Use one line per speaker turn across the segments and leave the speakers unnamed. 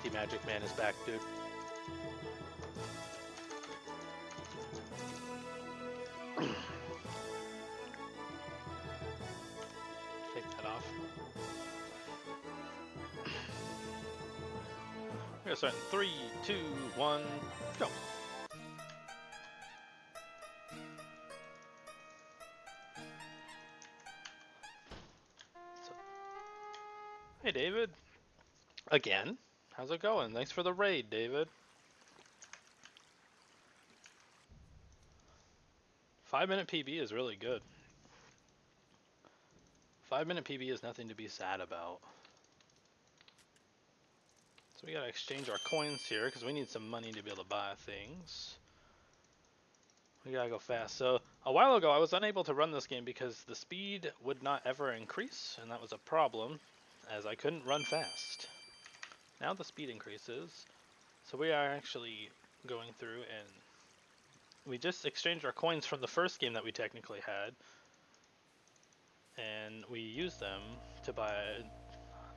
anti-magic man is back, dude. Take that off. We're gonna start in 3, 2, 1, go. Hey, David. Again. How's it going? Thanks for the raid, David. 5-minute PB is really good. 5-minute PB is nothing to be sad about. So we gotta exchange our coins here because we need some money to be able to buy things. We gotta go fast. So a while ago I was unable to run this game because the speed would not ever increase, and that was a problem as I couldn't run fast. Now the speed increases. So we are actually going through and we just exchanged our coins from the first game that we technically had, and we use them to buy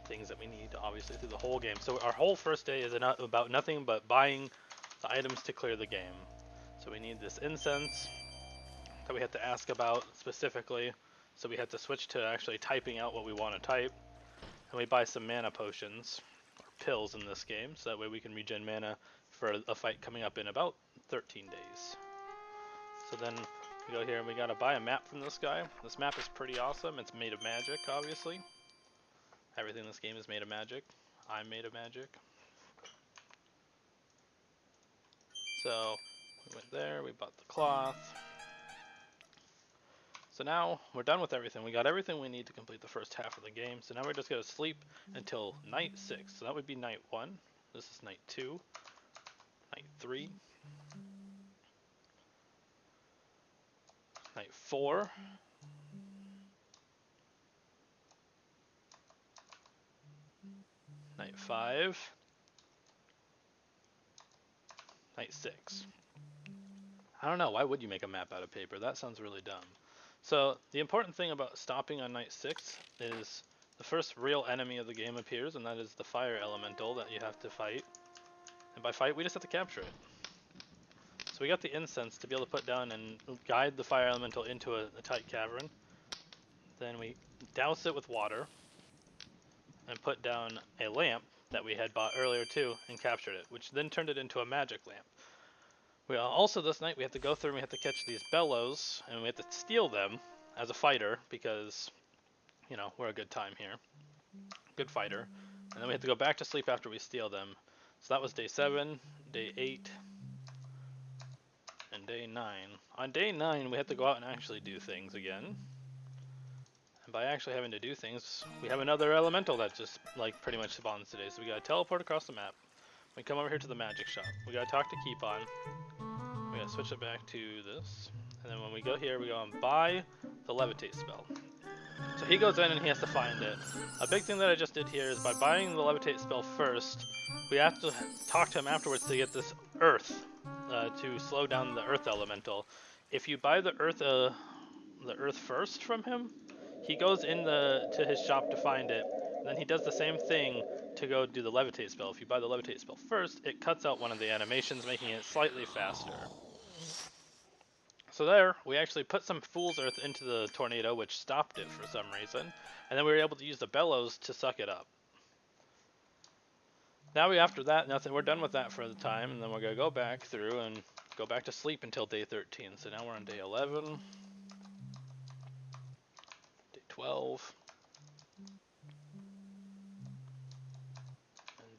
things that we need, obviously, through the whole game. So our whole first day is about nothing but buying the items to clear the game. So we need this incense that we have to ask about specifically. So we have to switch to actually typing out what we want to type. And we buy some mana potions, or pills in this game, so that way we can regen mana for a fight coming up in about 13 days. So then we go here and we gotta buy a map from this guy. This map is pretty awesome. It's made of magic, obviously. Everything in this game is made of magic. I'm made of magic. So we went there, we bought the cloth. So now we're done with everything. We got everything we need to complete the first half of the game. So now we're just gonna sleep until night 6. So that would be night 1. This is night 2. Night 3. Night 4. Night 5. Night 6. I don't know, why would you make a map out of paper? That sounds really dumb. So the important thing about stopping on night 6 is the first real enemy of the game appears, and that is the fire elemental that you have to fight. And by fight, we just have to capture it. So we got the incense to be able to put down and guide the fire elemental into a tight cavern. Then we douse it with water and put down a lamp that we had bought earlier too and captured it, which then turned it into a magic lamp. We also this night we have to go through and we have to catch these bellows and we have to steal them as a fighter because, you know, we're a good time here. Good fighter. And then we have to go back to sleep after we steal them. So that was day 7, day 8, and day 9. On day 9 we have to go out and actually do things again. And by actually having to do things, we have another elemental that just like pretty much spawns today. So we gotta teleport across the map. We come over here to the magic shop. We gotta talk to Keepon. We gotta switch it back to this. And then when we go here, we go and buy the levitate spell. So he goes in and he has to find it. A big thing that I just did here is by buying the levitate spell first, we have to talk to him afterwards to get this earth, to slow down the earth elemental. If you buy the earth first from him, he goes to his shop to find it. And then he does the same thing to go do the levitate spell. If you buy the levitate spell first, it cuts out one of the animations, making it slightly faster. So there, we actually put some Fool's Earth into the tornado, which stopped it for some reason, and then we were able to use the bellows to suck it up. Now after that, nothing. We're done with that for the time, and then we're gonna go back through and go back to sleep until day 13. So now we're on day 11, day 12.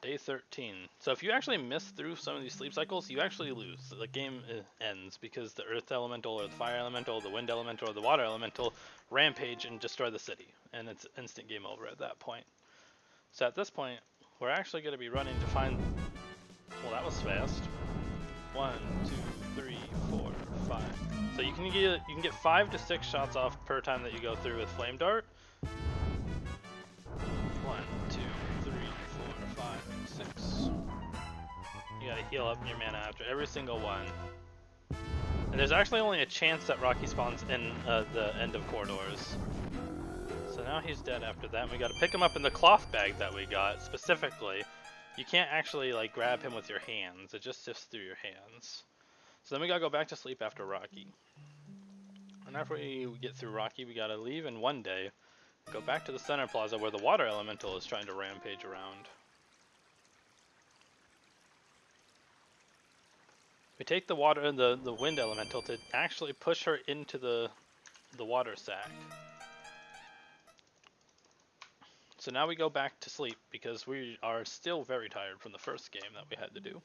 Day 13. So if you actually miss through some of these sleep cycles, you actually lose. The game ends because the earth elemental or the fire elemental, the wind elemental or the water elemental rampage and destroy the city. And it's instant game over at that point. So at this point, we're actually going to be running to find... Well, that was fast. 1, 2, 3, 4, 5. So you can get 5 to 6 shots off per time that you go through with Flame Dart. 1, 2, 3, 4, 5, 6. You gotta heal up your mana after every single one. And there's actually only a chance that Rocky spawns in the end of corridors. So now he's dead after that. We gotta pick him up in the cloth bag that we got specifically. you can't actually like grab him with your hands. It just sifts through your hands. So then we gotta go back to sleep after Rocky. And after we get through Rocky, we gotta leave and one day go back to the center plaza where the water elemental is trying to rampage around. We take the wind elemental to actually push her into the water sack. So now we go back to sleep because we are still very tired from the first game that we had to do.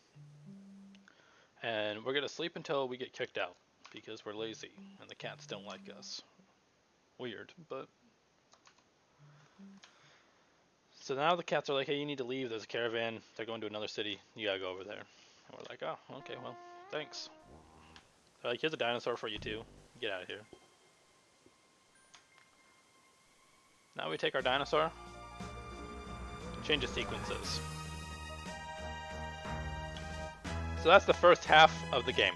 And we're gonna sleep until we get kicked out because we're lazy and the cats don't like us. Weird, but... So now the cats are like, hey, you need to leave, there's a caravan, they're going to another city, you gotta go over there. And we're like, oh, okay, well, thanks. They're like, here's a dinosaur for you too, get out of here. Now we take our dinosaur, change the sequences. So that's the first half of the game.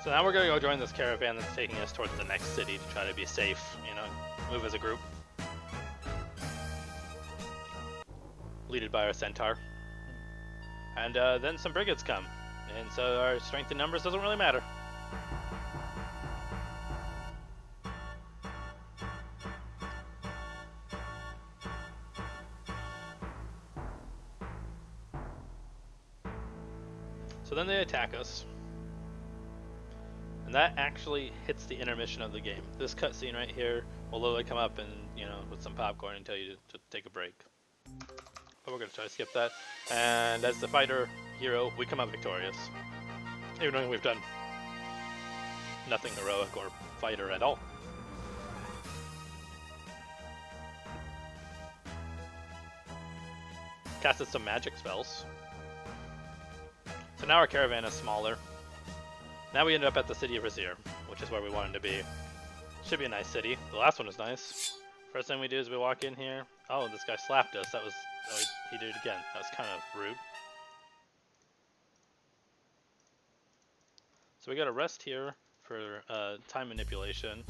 So now we're gonna go join this caravan that's taking us towards the next city to try to be safe, you know, move as a group. Leaded by our centaur. And then some brigands come. And so our strength in numbers doesn't really matter. So then they attack us. And that actually hits the intermission of the game. This cutscene right here will literally come up and, you know, with some popcorn and tell you to take a break. But we're going to try to skip that. And as the fighter hero, we come out victorious. Even though we've done nothing heroic or fighter at all. Casted some magic spells. So now our caravan is smaller. Now we ended up at the city of Razier, which is where we wanted to be. Should be a nice city. The last one was nice. First thing we do is we walk in here. Oh, this guy slapped us. That was... Oh, he did it again. That was kind of rude. So we gotta rest here for time manipulation.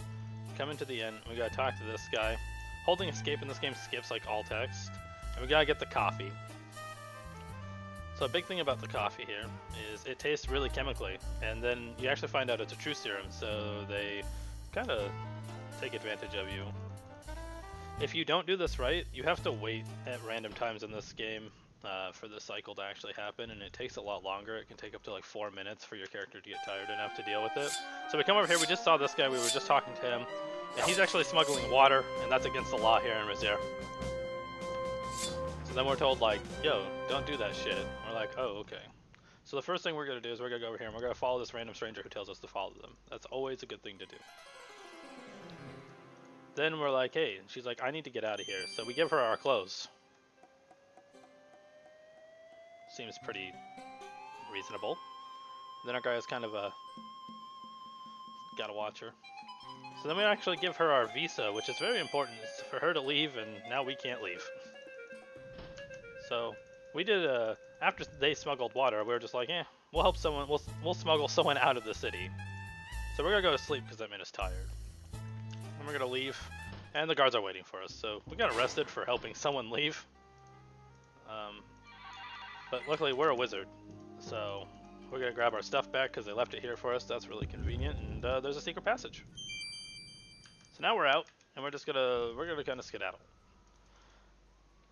Come into the inn. We gotta talk to this guy. Holding escape in this game skips like all text. And we gotta get the coffee. So a big thing about the coffee here is it tastes really chemically, and then you actually find out it's a true serum, so they kind of take advantage of you. If you don't do this right, you have to wait at random times in this game for the cycle to actually happen, and it takes a lot longer. It can take up to like 4 minutes for your character to get tired enough to deal with it. So we come over here, we just saw this guy, we were just talking to him, and he's actually smuggling water, and that's against the law here in Razier. So then we're told like, yo, don't do that shit. We're like, oh, okay. So the first thing we're going to do is we're going to go over here and we're going to follow this random stranger who tells us to follow them. That's always a good thing to do. Then we're like, hey, and she's like, I need to get out of here. So we give her our clothes. Seems pretty reasonable. Then our guy is kind of a... gotta watch her. So then we actually give her our visa, which is very important. It's for her to leave, and now we can't leave. So we did after they smuggled water, we were just like, we'll help someone, we'll smuggle someone out of the city. So we're gonna go to sleep because that made us tired. And we're gonna leave, and the guards are waiting for us. So we got arrested for helping someone leave. But luckily we're a wizard, so we're gonna grab our stuff back because they left it here for us. That's really convenient, and there's a secret passage. So now we're out, and we're gonna kind of skedaddle.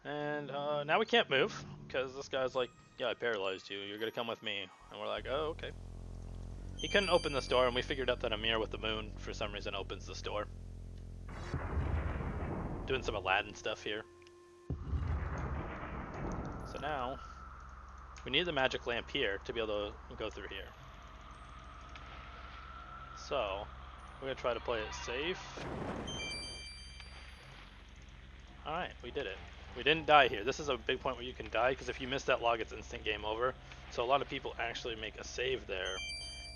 And now we can't move, because this guy's like, yeah, I paralyzed you, you're gonna come with me. And we're like, oh, okay. He couldn't open this door, and we figured out that a mirror with the moon, for some reason, opens this door. Doing some Aladdin stuff here. So now, we need the magic lamp here to be able to go through here. So, we're gonna try to play it safe. Alright, we did it. We didn't die here. This is a big point where you can die, because if you miss that log, it's instant game over. So a lot of people actually make a save there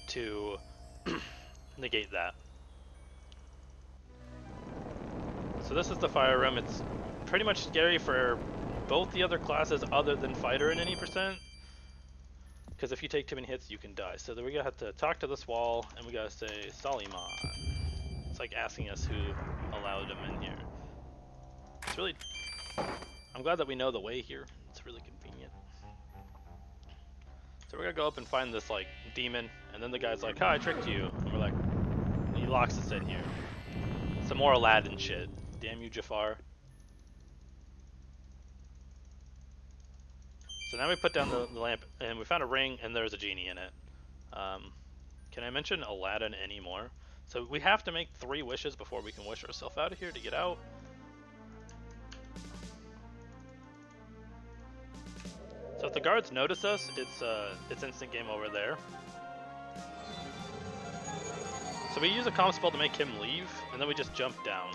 to negate that. So this is the fire room. It's pretty much scary for both the other classes other than fighter in any percent. Because if you take too many hits, you can die. So then we gotta have to talk to this wall, and we gotta say, Soliman. It's like asking us who allowed him in here. It's really... I'm glad that we know the way here. It's really convenient. So we're gonna go up and find this, like, demon, and then the guy's like, "Ha, I tricked you." And we're like, he locks us in here. Some more Aladdin shit. Damn you, Jafar. So now we put down the lamp, and we found a ring, and there's a genie in it. Can I mention Aladdin anymore? So we have to make 3 wishes before we can wish ourselves out of here to get out. So if the guards notice us, it's instant game over there. So we use a calm spell to make him leave, and then we just jump down.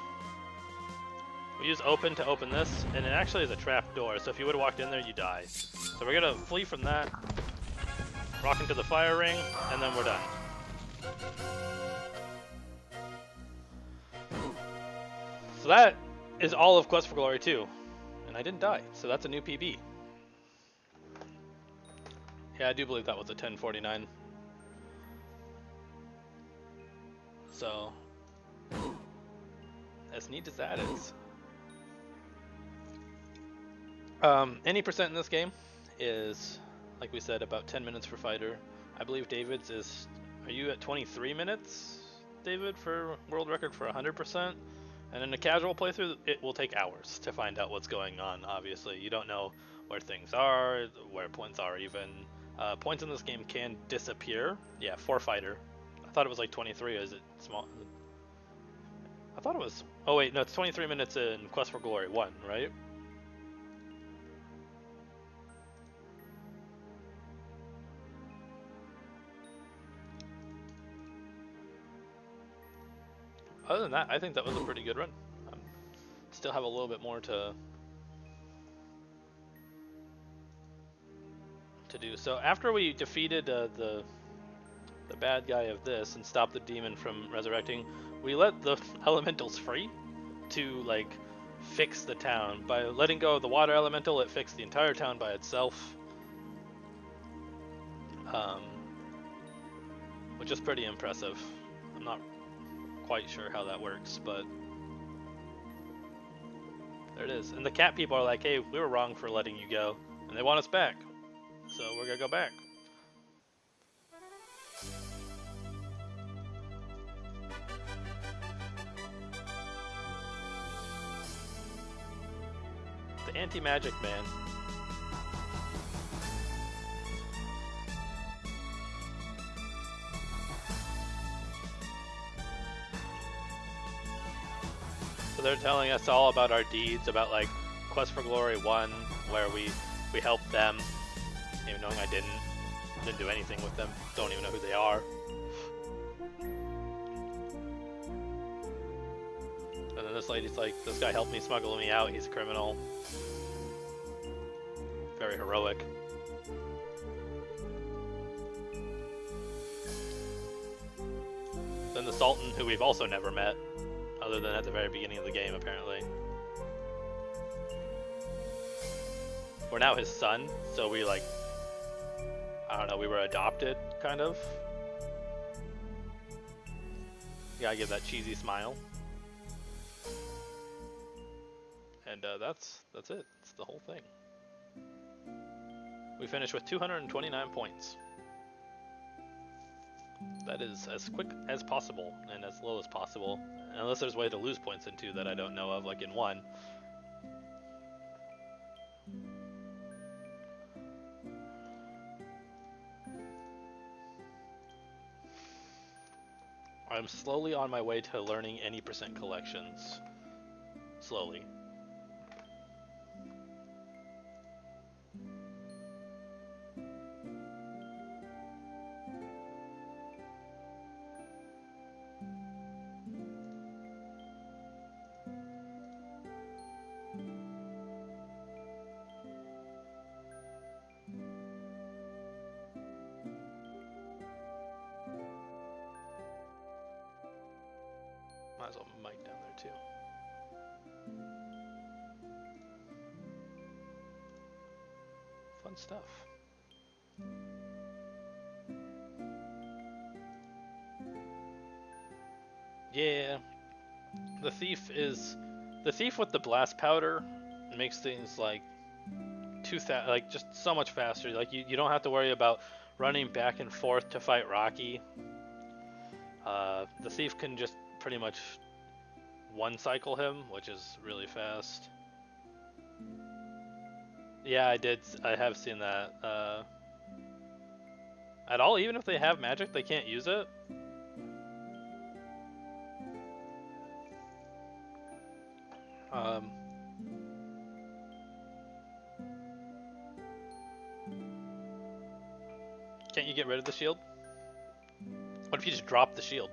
We use open to open this, and it actually is a trap door, so if you would have walked in there, you die. So we're gonna flee from that, rock into the fire ring, and then we're done. So that is all of Quest for Glory 2, and I didn't die, so that's a new PB. Yeah, I do believe that was a 1049. So, as neat as that is. Any percent in this game is, like we said, about 10 minutes for fighter. I believe David's is, are you at 23 minutes, David, for world record for 100%? And in a casual playthrough, it will take hours to find out what's going on, obviously. You don't know where things are, where points are even. Points in this game can disappear. Yeah, for fighter. I thought it was like 23, is it small? I thought it was, oh wait, no, it's 23 minutes in Quest for Glory 1, right? Other than that, I think that was a pretty good run. Still have a little bit more to do. So after we defeated the bad guy of this and stopped the demon from resurrecting, we let the elementals free to like fix the town. By letting go of the water elemental, it fixed the entire town by itself, which is pretty impressive. I'm not quite sure how that works, but there it is. And the cat people are like, hey, we were wrong for letting you go, and they want us back, so we're gonna go back. The anti-magic man. So they're telling us all about our deeds, about like Quest for Glory 1, where we helped them, even knowing I didn't do anything with them, don't even know who they are. And then this lady's like, this guy helped me smuggle me out, he's a criminal. Very heroic. Then the Sultan, who we've also never met, other than at the very beginning of the game, apparently. We're now his son, so we like, I don't know, we were adopted, kind of. You gotta give that cheesy smile. And that's it. It's the whole thing. We finished with 229 points. That is as quick as possible and as low as possible. Unless there's a way to lose points in 2 that I don't know of, like in 1. I'm slowly on my way to learning any percent collections. Slowly. Might as well mic down there too. Fun stuff. Yeah, the thief with the blast powder makes things like just so much faster. Like you don't have to worry about running back and forth to fight Rocky. The thief can just pretty much one cycle him, which is really fast. Yeah, I have seen that. At all, even if they have magic, they can't use it. Can't you get rid of the shield? What if you just drop the shield?